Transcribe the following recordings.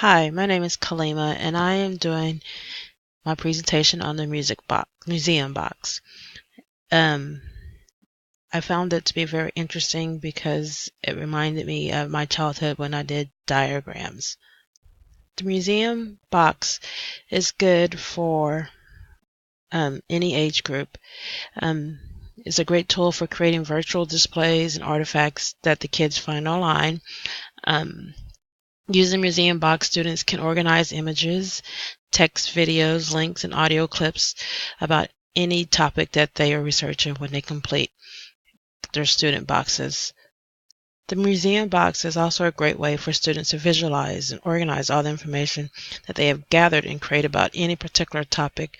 Hi, my name is Kalima, and I am doing my presentation on the museum box. Um, I found it to be very interesting because it reminded me of my childhood when I did diagrams. The museum box is good for any age group. Um, it's a great tool for creating virtual displays and artifacts that the kids find online. Um, Using Museum Box, students can organize images, text, videos, links, and audio clips about any topic that they are researching when they complete their student boxes. The Museum Box is also a great way for students to visualize and organize all the information that they have gathered and create about any particular topic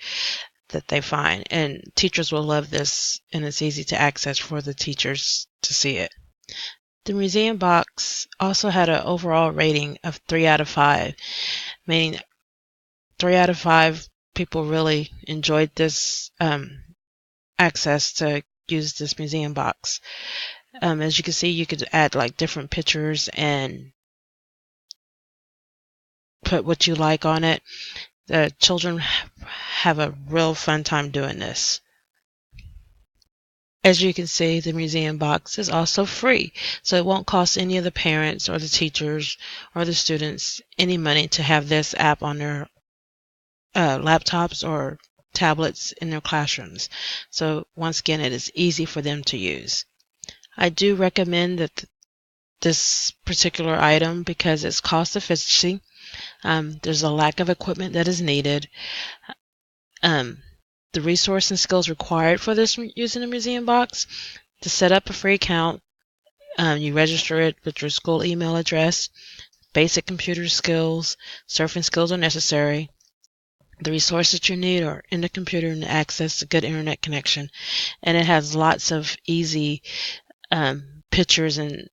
that they find. And teachers will love this, and it's easy to access for the teachers to see it. The Museum Box also had an overall rating of 3 out of 5, meaning 3 out of 5 people really enjoyed this access to use this museum box. As you can see, you could add like different pictures and put what you like on it. The children have a real fun time doing this. As you can see, the museum box is also free, so it won't cost any of the parents or the teachers or the students any money to have this app on their laptops or tablets in their classrooms. So once again, it is easy for them to use. I do recommend that this particular item because it's cost efficiency. There's a lack of equipment that is needed. The resource and skills required for this using a museum box: to set up a free account, you register it with your school email address. Basic computer skills, surfing skills are necessary. The resources you need are in the computer and access a good internet connection. And it has lots of easy pictures and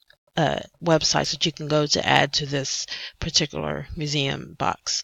websites that you can go to add to this particular museum box.